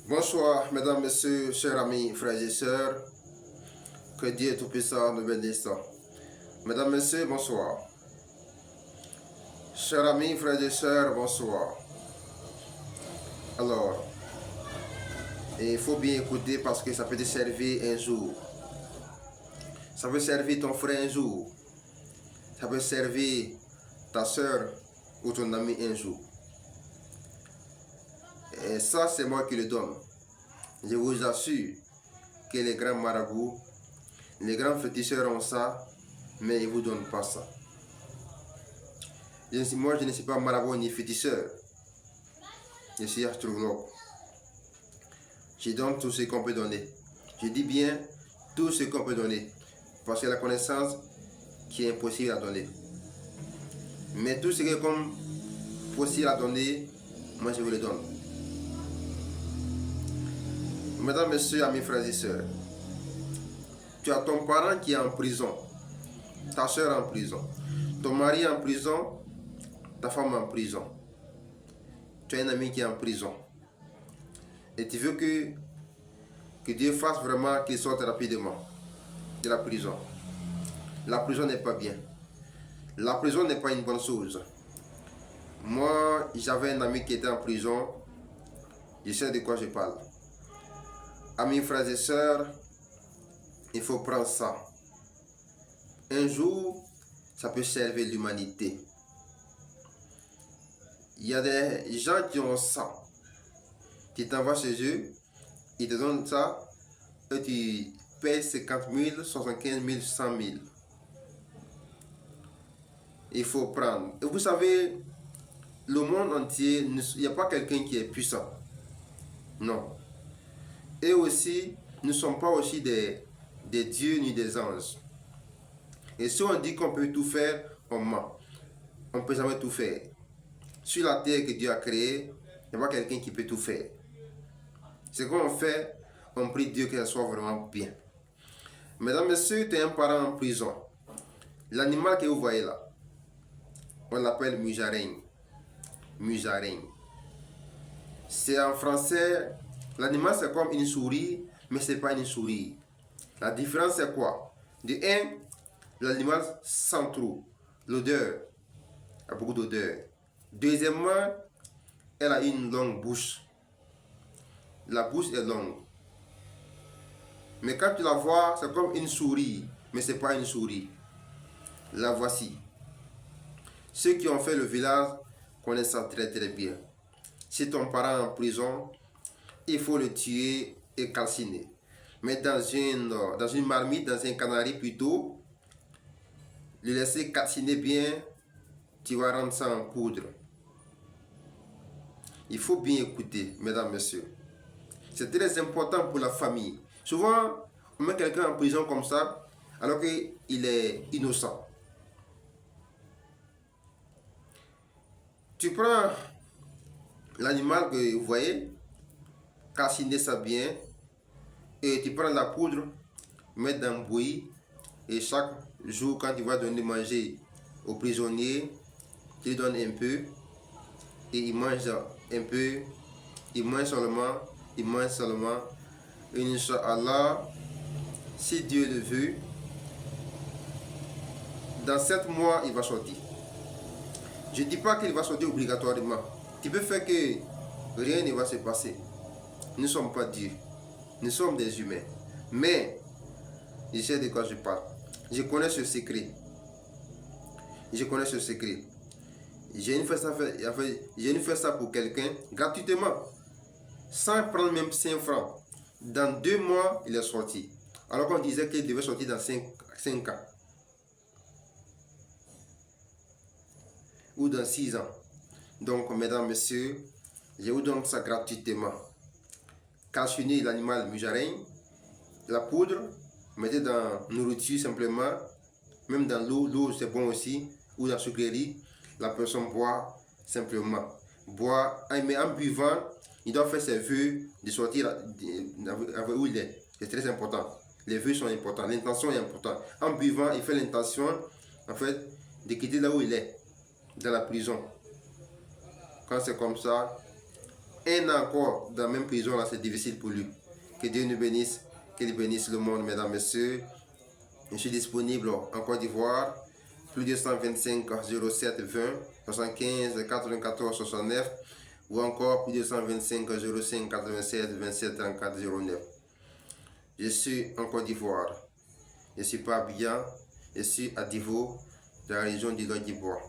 Bonsoir, mesdames, messieurs, chers amis, frères et sœurs. Que Dieu Tout-Puissant nous bénisse. Mesdames, messieurs, bonsoir. Chers amis, frères et sœurs, bonsoir. Alors, il faut bien écouter parce que ça peut te servir un jour. Ça peut servir ton frère un jour. Ça peut servir ta soeur ou ton ami un jour. Et ça, c'est moi qui le donne. Je vous assure que les grands marabouts, les grands féticheurs ont ça, mais ils ne vous donnent pas ça. Moi, je ne suis pas marabout ni féticheur. Je suis astrologue. Je donne tout ce qu'on peut donner. Je dis bien tout ce qu'on peut donner. Parce que la connaissance qui est impossible à donner. Mais tout ce qui est comme possible à donner, moi je vous le donne. Mesdames, messieurs, amis, frères et sœurs, tu as ton parent qui est en prison, ta soeur en prison, ton mari en prison, ta femme en prison, tu as un ami qui est en prison. Et tu veux que Dieu fasse vraiment qu'il sorte rapidement de la prison. La prison n'est pas bien. La prison n'est pas une bonne chose. Moi, j'avais un ami qui était en prison. Je sais de quoi je parle. Amis, frères et sœurs, il faut prendre ça. Un jour, ça peut servir l'humanité. Il y a des gens qui ont ça. Tu t'envoies chez eux, ils te donnent ça, et tu payes 50 000, 75 000, 100 000. Il faut prendre. Et vous savez, le monde entier, il n'y a pas quelqu'un qui est puissant. Non. Et aussi, nous ne sommes pas aussi des dieux ni des anges. Et si on dit qu'on peut tout faire, on ment. On ne peut jamais tout faire. Sur la terre que Dieu a créée, il n'y a pas quelqu'un qui peut tout faire. Ce qu'on fait, on prie Dieu que ça soit vraiment bien. Mesdames, messieurs, tu es un parent en prison. L'animal que vous voyez là, on l'appelle musaraigne. Musaraigne. C'est en français, l'animal c'est comme une souris, mais ce n'est pas une souris. La différence c'est quoi? De un, l'animal sent trop. L'odeur, il y a beaucoup d'odeur. Deuxièmement, elle a une longue bouche. La bouche est longue. Mais quand tu la vois, c'est comme une souris, mais ce n'est pas une souris. La voici. Ceux qui ont fait le village connaissent ça très très bien. Si ton parent est en prison, il faut le tuer et calciner. Mais dans une marmite, dans un canari plutôt, le laisser calciner bien, tu vas rendre ça en poudre. Il faut bien écouter, mesdames, messieurs. C'est très important pour la famille. Souvent, on met quelqu'un en prison comme ça, alors qu'il est innocent. Tu prends l'animal que vous voyez, calciner ça bien, et tu prends la poudre, mettre dans le bouillie, et chaque jour, quand tu vas donner manger aux prisonniers, tu lui donnes un peu, et il mange un peu, il mange seulement, et Inch'Allah, si Dieu le veut, dans 7 mois, il va sortir. Je ne dis pas qu'il va sortir obligatoirement. Tu peux faire que rien ne va se passer. Nous ne sommes pas Dieu. Nous sommes des humains. Mais, je sais de quoi je parle. Je connais ce secret. Je connais ce secret. J'ai fait ça pour quelqu'un gratuitement. Sans prendre même 5 francs. Dans 2 mois, il est sorti. Alors qu'on disait qu'il devait sortir dans 5 ans. Ou dans 6 ans. Donc, mesdames, messieurs, je vous donne ça gratuitement. Calcinez l'animal musaraigne, la poudre, mettez dans la nourriture simplement, même dans l'eau c'est bon aussi, ou dans la sucrerie, la personne boit simplement. Boit, mais en buvant, il doit faire ses vœux de sortir où il est. C'est très important. Les vœux sont importants, l'intention est importante. En buvant, il fait l'intention, en fait, de quitter là où il est, dans la prison. Quand c'est comme ça, un an encore dans la même prison, là, c'est difficile pour lui. Que Dieu nous bénisse, qu'il bénisse le monde, mesdames, messieurs. Je suis disponible en Côte d'Ivoire, plus 225 07 20 75 94 69 ou encore plus 225 05 87 27 34 09. Je suis en Côte d'Ivoire. Je suis pas bien. Je suis à Divo, dans la région du Côte d'Ivoire.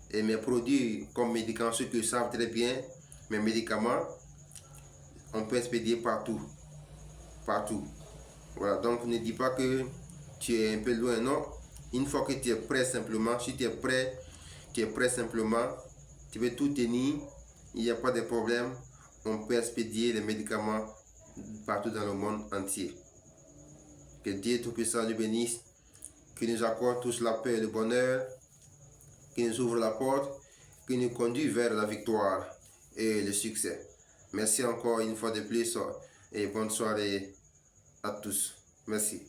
Et mes produits comme médicaments, ceux qui savent très bien, mes médicaments, on peut expédier partout. Partout. Voilà, donc ne dis pas que tu es un peu loin, non. Une fois que tu es prêt simplement, si tu es prêt simplement, tu veux tout tenir, il n'y a pas de problème, on peut expédier les médicaments partout dans le monde entier. Que Dieu Tout-Puissant nous bénisse, qu'il nous accorde tous la paix et le bonheur, qu'il nous ouvre la porte, qu'il nous conduit vers la victoire et le succès. Merci encore une fois de plus et bonne soirée à tous. Merci.